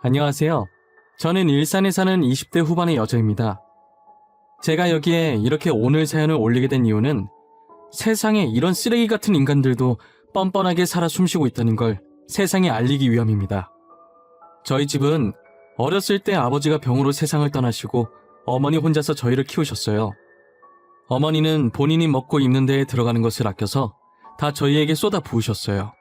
안녕하세요. 저는 일산에 사는 20대 후반의 여자입니다. 제가 여기에 이렇게 오늘 사연을 올리게 된 이유는 세상에 이런 쓰레기 같은 인간들도 뻔뻔하게 살아 숨쉬고 있다는 걸 세상에 알리기 위함입니다. 저희 집은 어렸을 때 아버지가 병으로 세상을 떠나시고 어머니 혼자서 저희를 키우셨어요. 어머니는 본인이 먹고 입는 데에 들어가는 것을 아껴서 다 저희에게 쏟아 부으셨어요.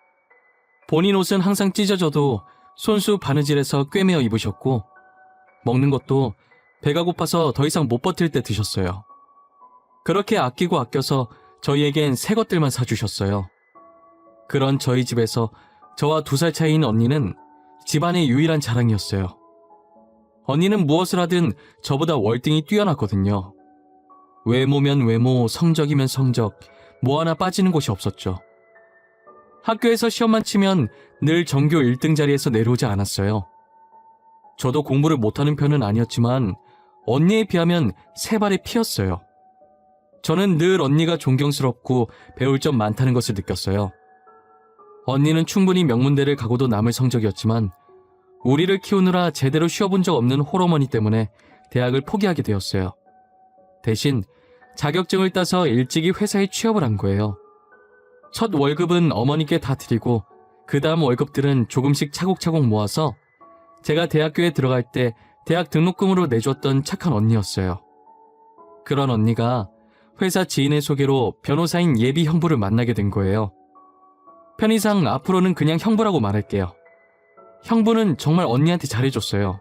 본인 옷은 항상 찢어져도 손수 바느질해서 꿰매어 입으셨고 먹는 것도 배가 고파서 더 이상 못 버틸 때 드셨어요. 그렇게 아끼고 아껴서 저희에겐 새 것들만 사주셨어요. 그런 저희 집에서 저와 2살 차이인 언니는 집안의 유일한 자랑이었어요. 언니는 무엇을 하든 저보다 월등히 뛰어났거든요. 외모면 외모, 성적이면 성적, 뭐 하나 빠지는 곳이 없었죠. 학교에서 시험만 치면 늘 전교 1등 자리에서 내려오지 않았어요. 저도 공부를 못하는 편은 아니었지만 언니에 비하면 세 발의 피였어요. 저는 늘 언니가 존경스럽고 배울 점 많다는 것을 느꼈어요. 언니는 충분히 명문대를 가고도 남을 성적이었지만 우리를 키우느라 제대로 쉬어본 적 없는 홀어머니 때문에 대학을 포기하게 되었어요. 대신 자격증을 따서 일찍이 회사에 취업을 한 거예요. 첫 월급은 어머니께 다 드리고 그 다음 월급들은 조금씩 차곡차곡 모아서 제가 대학교에 들어갈 때 대학 등록금으로 내줬던 착한 언니였어요. 그런 언니가 회사 지인의 소개로 변호사인 예비 형부를 만나게 된 거예요. 편의상 앞으로는 그냥 형부라고 말할게요. 형부는 정말 언니한테 잘해줬어요.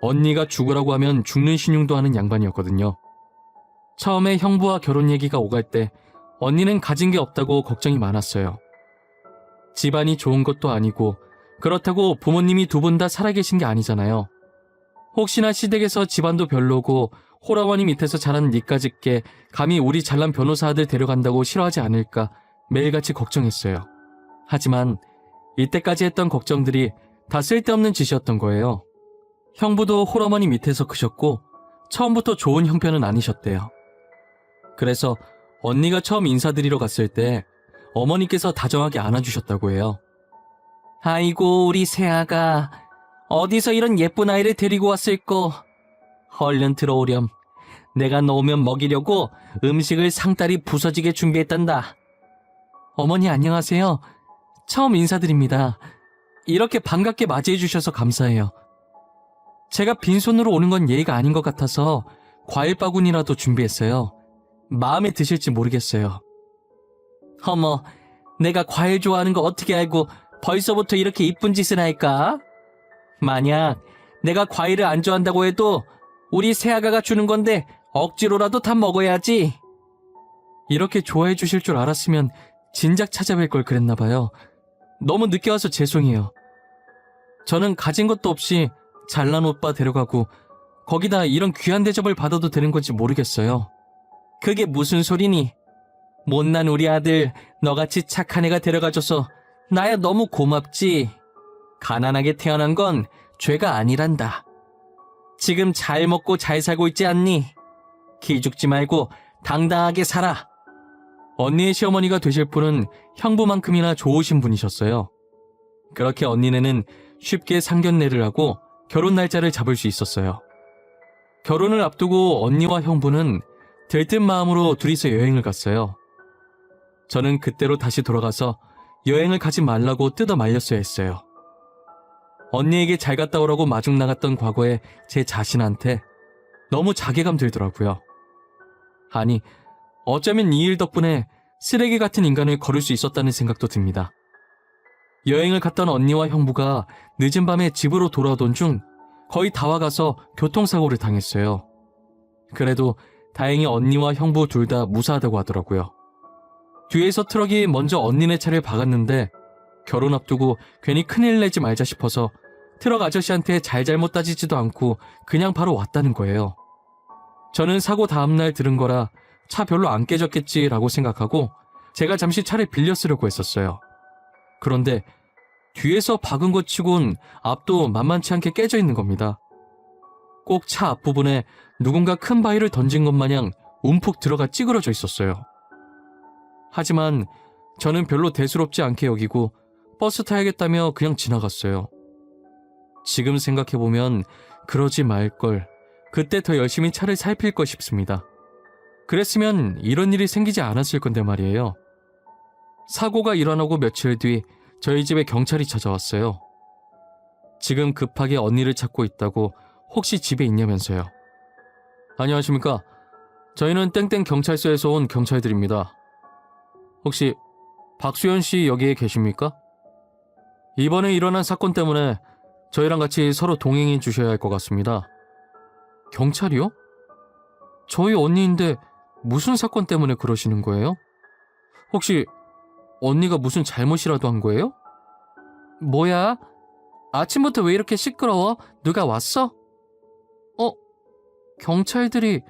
언니가 죽으라고 하면 죽는 신용도 하는 양반이었거든요. 처음에 형부와 결혼 얘기가 오갈 때 언니는 가진 게 없다고 걱정이 많았어요. 집안이 좋은 것도 아니고 그렇다고 부모님이 2분 다 살아계신 게 아니잖아요. 혹시나 시댁에서 집안도 별로고 홀어머니 밑에서 자란 니까짓게 감히 우리 잘난 변호사 아들 데려간다고 싫어하지 않을까 매일같이 걱정했어요. 하지만 이때까지 했던 걱정들이 다 쓸데없는 짓이었던 거예요. 형부도 홀어머니 밑에서 크셨고 처음부터 좋은 형편은 아니셨대요. 그래서 언니가 처음 인사드리러 갔을 때 어머니께서 다정하게 안아주셨다고 해요. 아이고 우리 새아가 어디서 이런 예쁜 아이를 데리고 왔을꼬. 얼른 들어오렴. 내가 너 오면 먹이려고 음식을 상다리 부서지게 준비했단다. 어머니 안녕하세요. 처음 인사드립니다. 이렇게 반갑게 맞이해 주셔서 감사해요. 제가 빈손으로 오는 건 예의가 아닌 것 같아서 과일 바구니라도 준비했어요. 마음에 드실지 모르겠어요. 어머, 내가 과일 좋아하는 거 어떻게 알고 벌써부터 이렇게 이쁜 짓을 할까? 만약 내가 과일을 안 좋아한다고 해도 우리 새아가가 주는 건데 억지로라도 다 먹어야지. 이렇게 좋아해 주실 줄 알았으면 진작 찾아뵐 걸 그랬나 봐요. 너무 늦게 와서 죄송해요. 저는 가진 것도 없이 잘난 오빠 데려가고 거기다 이런 귀한 대접을 받아도 되는 건지 모르겠어요. 그게 무슨 소리니? 못난 우리 아들 너같이 착한 애가 데려가줘서 나야 너무 고맙지. 가난하게 태어난 건 죄가 아니란다. 지금 잘 먹고 잘 살고 있지 않니? 기죽지 말고 당당하게 살아. 언니의 시어머니가 되실 분은 형부만큼이나 좋으신 분이셨어요. 그렇게 언니네는 쉽게 상견례를 하고 결혼 날짜를 잡을 수 있었어요. 결혼을 앞두고 언니와 형부는 들뜬 마음으로 둘이서 여행을 갔어요. 저는 그때로 다시 돌아가서 여행을 가지 말라고 뜯어 말렸어야 했어요. 언니에게 잘 갔다 오라고 마중 나갔던 과거에 제 자신한테 너무 자괴감 들더라고요. 아니, 어쩌면 이 일 덕분에 쓰레기 같은 인간을 거를 수 있었다는 생각도 듭니다. 여행을 갔던 언니와 형부가 늦은 밤에 집으로 돌아오던 중 거의 다 와가서 교통사고를 당했어요. 그래도 다행히 언니와 형부 둘 다 무사하다고 하더라고요. 뒤에서 트럭이 먼저 언니네 차를 박았는데 결혼 앞두고 괜히 큰일 내지 말자 싶어서 트럭 아저씨한테 잘못 따지지도 않고 그냥 바로 왔다는 거예요. 저는 사고 다음날 들은 거라 차 별로 안 깨졌겠지라고 생각하고 제가 잠시 차를 빌려 쓰려고 했었어요. 그런데 뒤에서 박은 것 치곤 앞도 만만치 않게 깨져 있는 겁니다. 꼭 차 앞부분에 누군가 큰 바위를 던진 것 마냥 움푹 들어가 찌그러져 있었어요. 하지만 저는 별로 대수롭지 않게 여기고 버스 타야겠다며 그냥 지나갔어요. 지금 생각해보면 그러지 말걸. 그때 더 열심히 차를 살필 걸 싶습니다. 그랬으면 이런 일이 생기지 않았을 건데 말이에요. 사고가 일어나고 며칠 뒤 저희 집에 경찰이 찾아왔어요. 지금 급하게 언니를 찾고 있다고 혹시 집에 있냐면서요. 안녕하십니까. 저희는 땡땡 경찰서에서 온 경찰들입니다. 혹시 박수현 씨 여기에 계십니까? 이번에 일어난 사건 때문에 저희랑 같이 서로 동행해 주셔야 할 것 같습니다. 경찰이요? 저희 언니인데 무슨 사건 때문에 그러시는 거예요? 혹시 언니가 무슨 잘못이라도 한 거예요? 뭐야? 아침부터 왜 이렇게 시끄러워? 누가 왔어? 경찰들이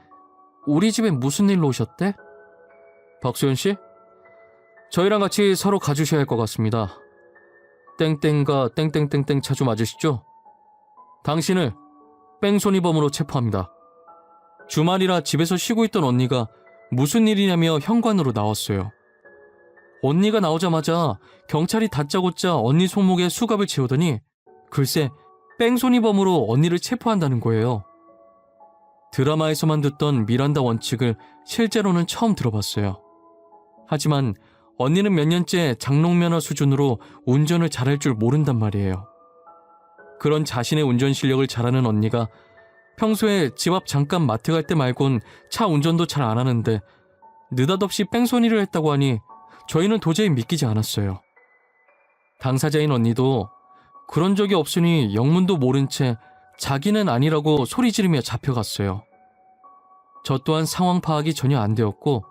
우리 집에 무슨 일로 오셨대? 박수현 씨? 저희랑 같이 서로 가주셔야 할 것 같습니다. 땡땡과 땡땡땡땡 차주 맞으시죠? 당신을 뺑소니범으로 체포합니다. 주말이라 집에서 쉬고 있던 언니가 무슨 일이냐며 현관으로 나왔어요. 언니가 나오자마자 경찰이 다짜고짜 언니 손목에 수갑을 채우더니 글쎄 뺑소니범으로 언니를 체포한다는 거예요. 드라마에서만 듣던 미란다 원칙을 실제로는 처음 들어봤어요. 하지만 언니는 몇 년째 장롱면허 수준으로 운전을 잘할 줄 모른단 말이에요. 그런 자신의 운전 실력을 잘하는 언니가 평소에 집 앞 잠깐 마트 갈 때 말곤 차 운전도 잘 안 하는데 느닷없이 뺑소니를 했다고 하니 저희는 도저히 믿기지 않았어요. 당사자인 언니도 그런 적이 없으니 영문도 모른 채 자기는 아니라고 소리 지르며 잡혀갔어요. 저 또한 상황 파악이 전혀 안 되었고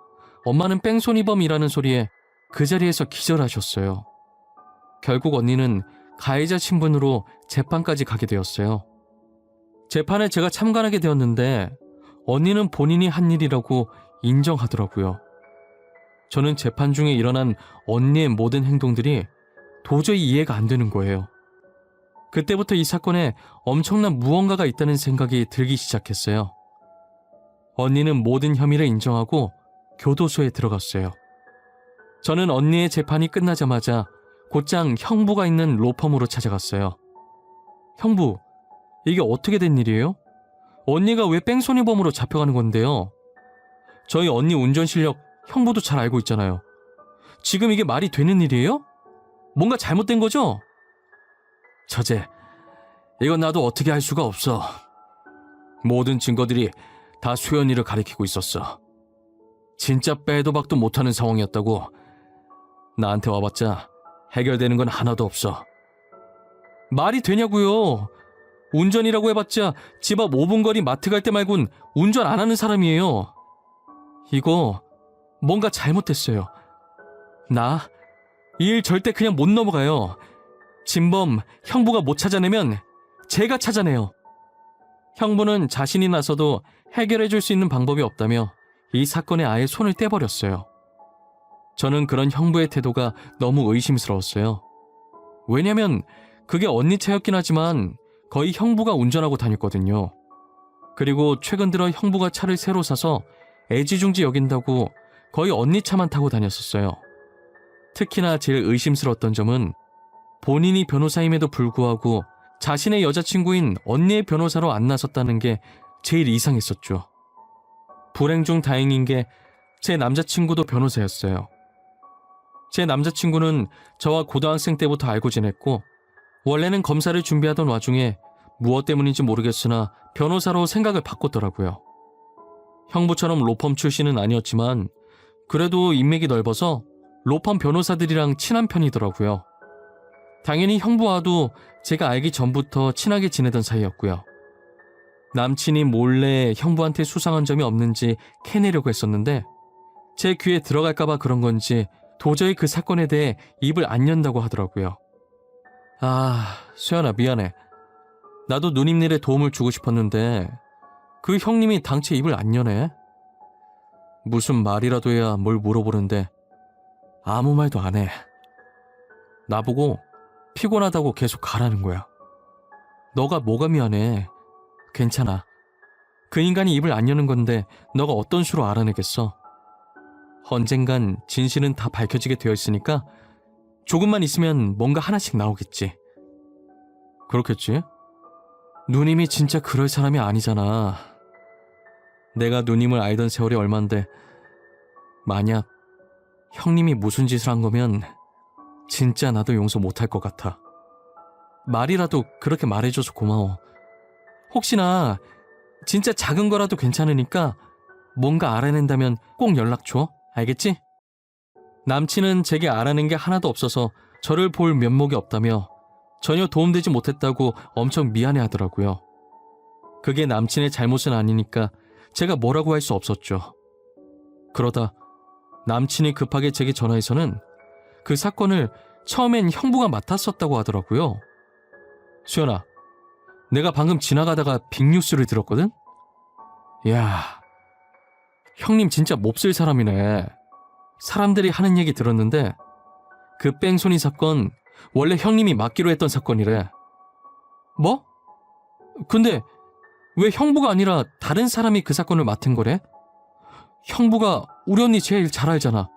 엄마는 뺑소니범이라는 소리에 그 자리에서 기절하셨어요. 결국 언니는 가해자 신분으로 재판까지 가게 되었어요. 재판에 제가 참관하게 되었는데 언니는 본인이 한 일이라고 인정하더라고요. 저는 재판 중에 일어난 언니의 모든 행동들이 도저히 이해가 안 되는 거예요. 그때부터 이 사건에 엄청난 무언가가 있다는 생각이 들기 시작했어요. 언니는 모든 혐의를 인정하고 교도소에 들어갔어요. 저는 언니의 재판이 끝나자마자 곧장 형부가 있는 로펌으로 찾아갔어요. 형부, 이게 어떻게 된 일이에요? 언니가 왜 뺑소니범으로 잡혀가는 건데요? 저희 언니 운전 실력 형부도 잘 알고 있잖아요. 지금 이게 말이 되는 일이에요? 뭔가 잘못된 거죠? 처제, 이건 나도 어떻게 할 수가 없어. 모든 증거들이 다 수연이를 가리키고 있었어. 진짜 빼도 박도 못하는 상황이었다고. 나한테 와봤자 해결되는 건 하나도 없어. 말이 되냐고요. 운전이라고 해봤자 집 앞 5분 거리 마트 갈 때 말곤 운전 안 하는 사람이에요. 이거 뭔가 잘못됐어요. 나 이 일 절대 그냥 못 넘어가요. 진범 형부가 못 찾아내면 제가 찾아내요. 형부는 자신이 나서도 해결해 줄 수 있는 방법이 없다며 이 사건에 아예 손을 떼버렸어요. 저는 그런 형부의 태도가 너무 의심스러웠어요. 왜냐면 그게 언니 차였긴 하지만 거의 형부가 운전하고 다녔거든요. 그리고 최근 들어 형부가 차를 새로 사서 애지중지 여긴다고 거의 언니 차만 타고 다녔었어요. 특히나 제일 의심스러웠던 점은 본인이 변호사임에도 불구하고 자신의 여자친구인 언니의 변호사로 안 나섰다는 게 제일 이상했었죠. 불행 중 다행인 게 제 남자친구도 변호사였어요. 제 남자친구는 저와 고등학생 때부터 알고 지냈고 원래는 검사를 준비하던 와중에 무엇 때문인지 모르겠으나 변호사로 생각을 바꿨더라고요. 형부처럼 로펌 출신은 아니었지만 그래도 인맥이 넓어서 로펌 변호사들이랑 친한 편이더라고요. 당연히 형부와도 제가 알기 전부터 친하게 지내던 사이였고요. 남친이 몰래 형부한테 수상한 점이 없는지 캐내려고 했었는데 제 귀에 들어갈까봐 그런 건지 도저히 그 사건에 대해 입을 안 연다고 하더라고요. 아, 수연아 미안해. 나도 누님 일에 도움을 주고 싶었는데 그 형님이 당최 입을 안 여네. 무슨 말이라도 해야 뭘 물어보는데 아무 말도 안 해. 나보고 피곤하다고 계속 가라는 거야. 너가 뭐가 미안해. 괜찮아. 그 인간이 입을 안 여는 건데 너가 어떤 수로 알아내겠어. 언젠간 진실은 다 밝혀지게 되어 있으니까 조금만 있으면 뭔가 하나씩 나오겠지. 그렇겠지? 누님이 진짜 그럴 사람이 아니잖아. 내가 누님을 알던 세월이 얼만데 만약 형님이 무슨 짓을 한 거면 진짜 나도 용서 못할 것 같아. 말이라도 그렇게 말해줘서 고마워. 혹시나 진짜 작은 거라도 괜찮으니까 뭔가 알아낸다면 꼭 연락 줘. 알겠지? 남친은 제게 알아낸 게 하나도 없어서 저를 볼 면목이 없다며 전혀 도움되지 못했다고 엄청 미안해하더라고요. 그게 남친의 잘못은 아니니까 제가 뭐라고 할 수 없었죠. 그러다 남친이 급하게 제게 전화해서는 그 사건을 처음엔 형부가 맡았었다고 하더라고요. 수연아, 내가 방금 지나가다가 빅뉴스를 들었거든? 이야, 형님 진짜 몹쓸 사람이네. 사람들이 하는 얘기 들었는데 그 뺑소니 사건 원래 형님이 맡기로 했던 사건이래. 뭐? 근데 왜 형부가 아니라 다른 사람이 그 사건을 맡은 거래? 형부가 우리 언니 제일 잘 알잖아.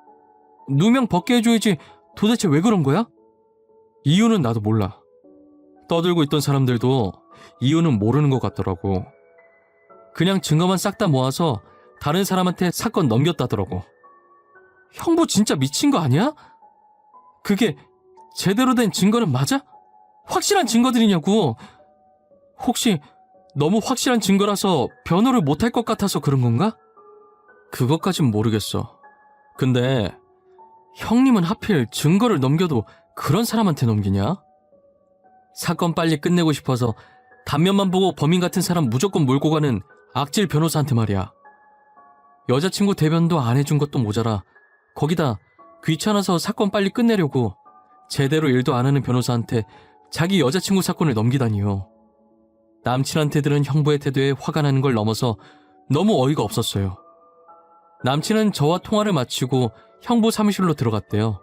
누명 벗게 해줘야지. 도대체 왜 그런 거야? 이유는 나도 몰라. 떠들고 있던 사람들도 이유는 모르는 것 같더라고. 그냥 증거만 싹 다 모아서 다른 사람한테 사건 넘겼다더라고. 형부 진짜 미친 거 아니야? 그게 제대로 된 증거는 맞아? 확실한 증거들이냐고. 혹시 너무 확실한 증거라서 변호를 못할 것 같아서 그런 건가? 그것까진 모르겠어. 근데 형님은 하필 증거를 넘겨도 그런 사람한테 넘기냐? 사건 빨리 끝내고 싶어서 단면만 보고 범인 같은 사람 무조건 몰고 가는 악질 변호사한테 말이야. 여자친구 대변도 안 해준 것도 모자라 거기다 귀찮아서 사건 빨리 끝내려고 제대로 일도 안 하는 변호사한테 자기 여자친구 사건을 넘기다니요. 남친한테 들은 형부의 태도에 화가 나는 걸 넘어서 너무 어이가 없었어요. 남친은 저와 통화를 마치고 형부 사무실로 들어갔대요.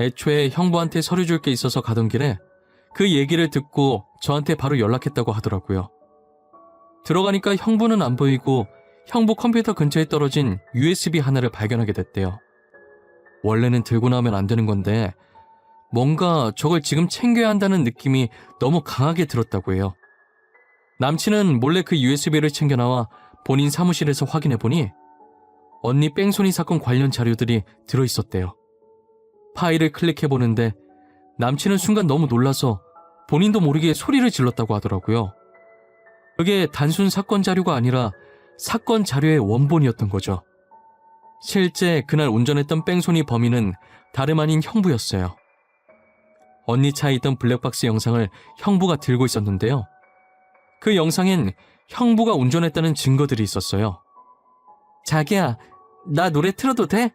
애초에 형부한테 서류 줄 게 있어서 가던 길에 그 얘기를 듣고 저한테 바로 연락했다고 하더라고요. 들어가니까 형부는 안 보이고 형부 컴퓨터 근처에 떨어진 USB 하나를 발견하게 됐대요. 원래는 들고 나오면 안 되는 건데 뭔가 저걸 지금 챙겨야 한다는 느낌이 너무 강하게 들었다고 해요. 남친은 몰래 그 USB를 챙겨 나와 본인 사무실에서 확인해보니 언니 뺑소니 사건 관련 자료들이 들어있었대요. 파일을 클릭해보는데 남친은 순간 너무 놀라서 본인도 모르게 소리를 질렀다고 하더라고요. 그게 단순 사건 자료가 아니라 사건 자료의 원본이었던 거죠. 실제 그날 운전했던 뺑소니 범인은 다름 아닌 형부였어요. 언니 차에 있던 블랙박스 영상을 형부가 들고 있었는데요. 그 영상엔 형부가 운전했다는 증거들이 있었어요. 자기야, 나 노래 틀어도 돼?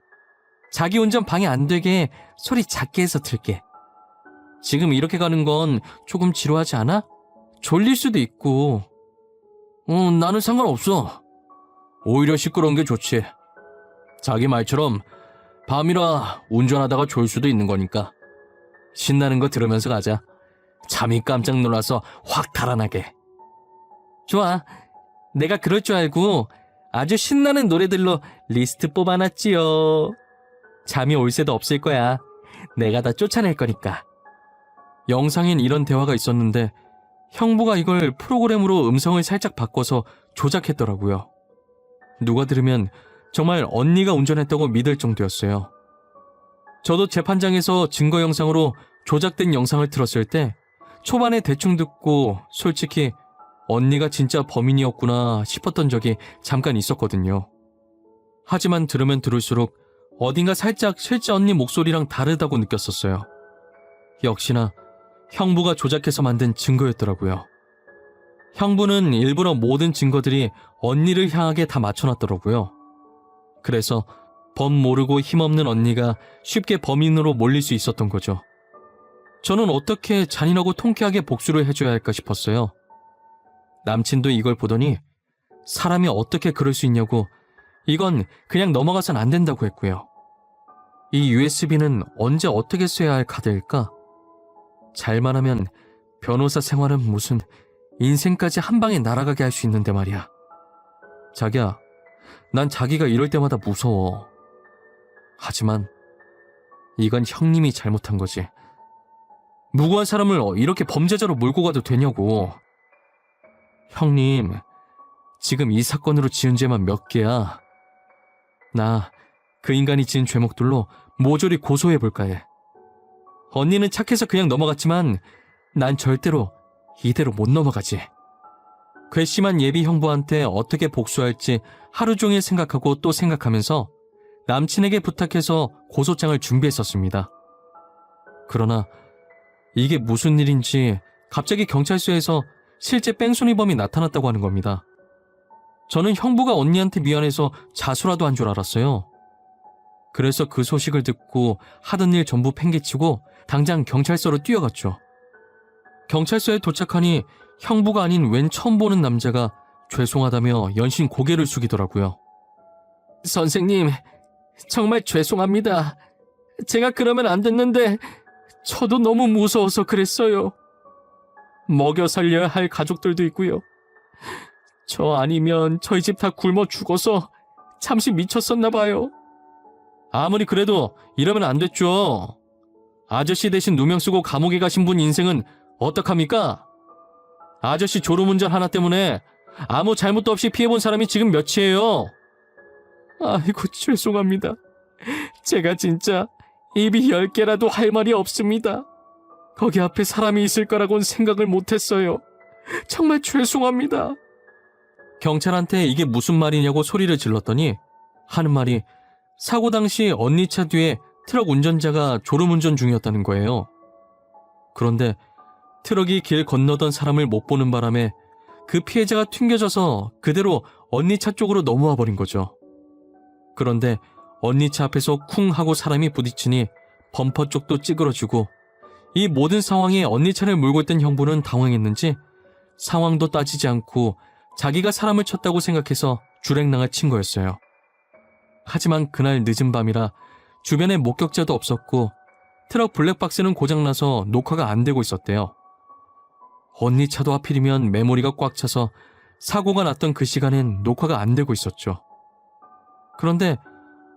자기 운전 방해 안 되게 소리 작게 해서 틀게. 지금 이렇게 가는 건 조금 지루하지 않아? 졸릴 수도 있고. 나는 상관없어. 오히려 시끄러운 게 좋지. 자기 말처럼 밤이라 운전하다가 졸 수도 있는 거니까. 신나는 거 들으면서 가자. 잠이 깜짝 놀라서 확 달아나게. 좋아. 내가 그럴 줄 알고 아주 신나는 노래들로 리스트 뽑아놨지요. 잠이 올 새도 없을 거야. 내가 다 쫓아낼 거니까. 영상엔 이런 대화가 있었는데 형부가 이걸 프로그램으로 음성을 살짝 바꿔서 조작했더라고요. 누가 들으면 정말 언니가 운전했다고 믿을 정도였어요. 저도 재판장에서 증거 영상으로 조작된 영상을 들었을 때 초반에 대충 듣고 솔직히 언니가 진짜 범인이었구나 싶었던 적이 잠깐 있었거든요. 하지만 들으면 들을수록 어딘가 살짝 실제 언니 목소리랑 다르다고 느꼈었어요. 역시나 형부가 조작해서 만든 증거였더라고요. 형부는 일부러 모든 증거들이 언니를 향하게 다 맞춰놨더라고요. 그래서 범 모르고 힘없는 언니가 쉽게 범인으로 몰릴 수 있었던 거죠. 저는 어떻게 잔인하고 통쾌하게 복수를 해줘야 할까 싶었어요. 남친도 이걸 보더니 사람이 어떻게 그럴 수 있냐고 이건 그냥 넘어가선 안 된다고 했고요. 이 USB는 언제 어떻게 써야 할 카드일까? 잘만 하면 변호사 생활은 무슨 인생까지 한 방에 날아가게 할 수 있는데 말이야. 자기야, 난 자기가 이럴 때마다 무서워. 하지만 이건 형님이 잘못한 거지. 무고한 사람을 이렇게 범죄자로 몰고 가도 되냐고. 형님, 지금 이 사건으로 지은 죄만 몇 개야. 나 그 인간이 지은 죄목들로 모조리 고소해볼까 해. 언니는 착해서 그냥 넘어갔지만 난 절대로 이대로 못 넘어가지. 괘씸한 예비 형부한테 어떻게 복수할지 하루 종일 생각하고 또 생각하면서 남친에게 부탁해서 고소장을 준비했었습니다. 그러나 이게 무슨 일인지 갑자기 경찰서에서 실제 뺑소니범이 나타났다고 하는 겁니다. 저는 형부가 언니한테 미안해서 자수라도 한 줄 알았어요. 그래서 그 소식을 듣고 하던 일 전부 팽개치고 당장 경찰서로 뛰어갔죠. 경찰서에 도착하니 형부가 아닌 웬 처음 보는 남자가 죄송하다며 연신 고개를 숙이더라고요. 선생님, 정말 죄송합니다. 제가 그러면 안 됐는데 저도 너무 무서워서 그랬어요. 먹여 살려야 할 가족들도 있고요. 저 아니면 저희 집 다 굶어 죽어서 잠시 미쳤었나 봐요. 아무리 그래도 이러면 안 됐죠. 아저씨 대신 누명 쓰고 감옥에 가신 분 인생은 어떡합니까? 아저씨 졸음운전 하나 때문에 아무 잘못도 없이 피해본 사람이 지금 몇이에요. 아이고 죄송합니다. 제가 진짜 입이 10개라도 할 말이 없습니다. 거기 앞에 사람이 있을 거라고는 생각을 못했어요. 정말 죄송합니다. 경찰한테 이게 무슨 말이냐고 소리를 질렀더니 하는 말이 사고 당시 언니 차 뒤에 트럭 운전자가 졸음운전 중이었다는 거예요. 그런데 트럭이 길 건너던 사람을 못 보는 바람에 그 피해자가 튕겨져서 그대로 언니 차 쪽으로 넘어와 버린 거죠. 그런데 언니 차 앞에서 쿵 하고 사람이 부딪히니 범퍼 쪽도 찌그러지고 이 모든 상황에 언니 차를 몰고 있던 형부는 당황했는지 상황도 따지지 않고 자기가 사람을 쳤다고 생각해서 주랭랑을 친 거였어요. 하지만 그날 늦은 밤이라 주변에 목격자도 없었고 트럭 블랙박스는 고장나서 녹화가 안 되고 있었대요. 언니 차도 하필이면 메모리가 꽉 차서 사고가 났던 그 시간엔 녹화가 안 되고 있었죠. 그런데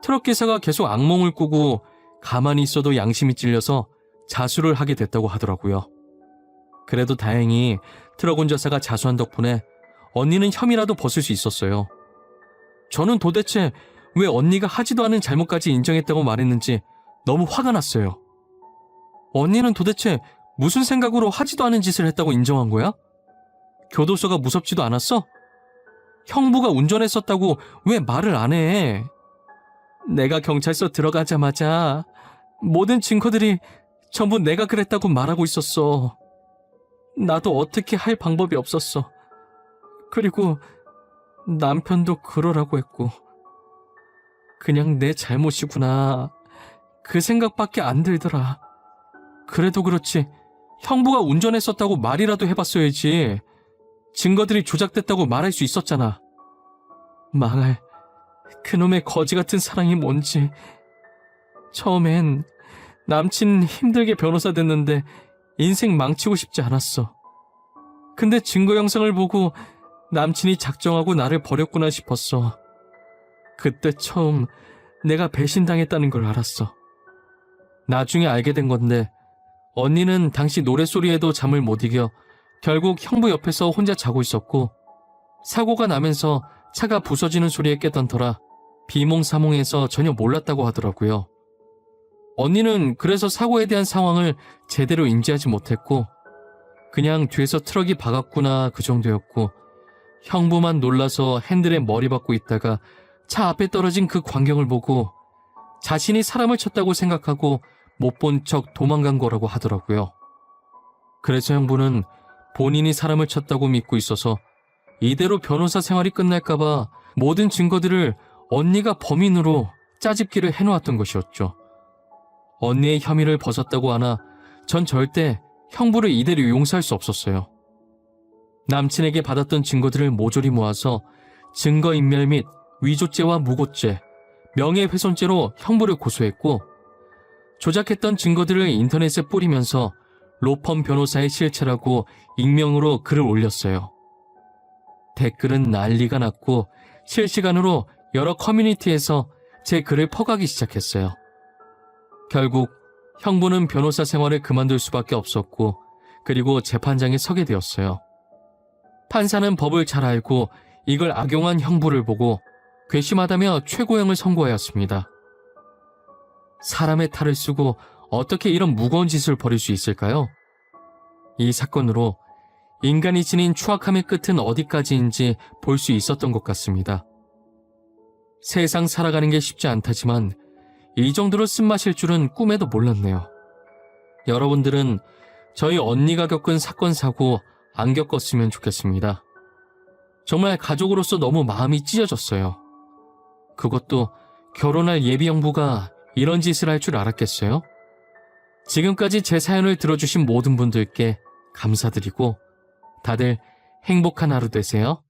트럭 기사가 계속 악몽을 꾸고 가만히 있어도 양심이 찔려서 자수를 하게 됐다고 하더라고요. 그래도 다행히 트럭 운전사가 자수한 덕분에 언니는 혐의라도 벗을 수 있었어요. 저는 도대체 왜 언니가 하지도 않은 잘못까지 인정했다고 말했는지 너무 화가 났어요. 언니는 도대체 무슨 생각으로 하지도 않은 짓을 했다고 인정한 거야? 교도소가 무섭지도 않았어? 형부가 운전했었다고 왜 말을 안 해? 내가 경찰서 들어가자마자 모든 증거들이 전부 내가 그랬다고 말하고 있었어. 나도 어떻게 할 방법이 없었어. 그리고 남편도 그러라고 했고. 그냥 내 잘못이구나. 그 생각밖에 안 들더라. 그래도 그렇지 형부가 운전했었다고 말이라도 해봤어야지. 증거들이 조작됐다고 말할 수 있었잖아. 망할 그놈의 거지 같은 사랑이 뭔지. 처음엔 남친 힘들게 변호사 됐는데 인생 망치고 싶지 않았어. 근데 증거 영상을 보고 남친이 작정하고 나를 버렸구나 싶었어. 그때 처음 내가 배신당했다는 걸 알았어. 나중에 알게 된 건데 언니는 당시 노랫소리에도 잠을 못 이겨 결국 형부 옆에서 혼자 자고 있었고 사고가 나면서 차가 부서지는 소리에 깨던 터라 비몽사몽해서 전혀 몰랐다고 하더라고요. 언니는 그래서 사고에 대한 상황을 제대로 인지하지 못했고 그냥 뒤에서 트럭이 박았구나 그 정도였고 형부만 놀라서 핸들에 머리 박고 있다가 차 앞에 떨어진 그 광경을 보고 자신이 사람을 쳤다고 생각하고 못 본 척 도망간 거라고 하더라고요. 그래서 형부는 본인이 사람을 쳤다고 믿고 있어서 이대로 변호사 생활이 끝날까봐 모든 증거들을 언니가 범인으로 짜집기를 해놓았던 것이었죠. 언니의 혐의를 벗었다고 하나 전 절대 형부를 이대로 용서할 수 없었어요. 남친에게 받았던 증거들을 모조리 모아서 증거인멸 및 위조죄와 무고죄, 명예훼손죄로 형부를 고소했고 조작했던 증거들을 인터넷에 뿌리면서 로펌 변호사의 실체라고 익명으로 글을 올렸어요. 댓글은 난리가 났고 실시간으로 여러 커뮤니티에서 제 글을 퍼가기 시작했어요. 결국 형부는 변호사 생활을 그만둘 수밖에 없었고 그리고 재판장에 서게 되었어요. 판사는 법을 잘 알고 이걸 악용한 형부를 보고 괘씸하다며 최고형을 선고하였습니다. 사람의 탈을 쓰고 어떻게 이런 무거운 짓을 벌일 수 있을까요? 이 사건으로 인간이 지닌 추악함의 끝은 어디까지인지 볼 수 있었던 것 같습니다. 세상 살아가는 게 쉽지 않다지만 이 정도로 쓴맛일 줄은 꿈에도 몰랐네요. 여러분들은 저희 언니가 겪은 사건 사고 안 겪었으면 좋겠습니다. 정말 가족으로서 너무 마음이 찢어졌어요. 그것도 결혼할 예비 형부가 이런 짓을 할 줄 알았겠어요? 지금까지 제 사연을 들어주신 모든 분들께 감사드리고 다들 행복한 하루 되세요.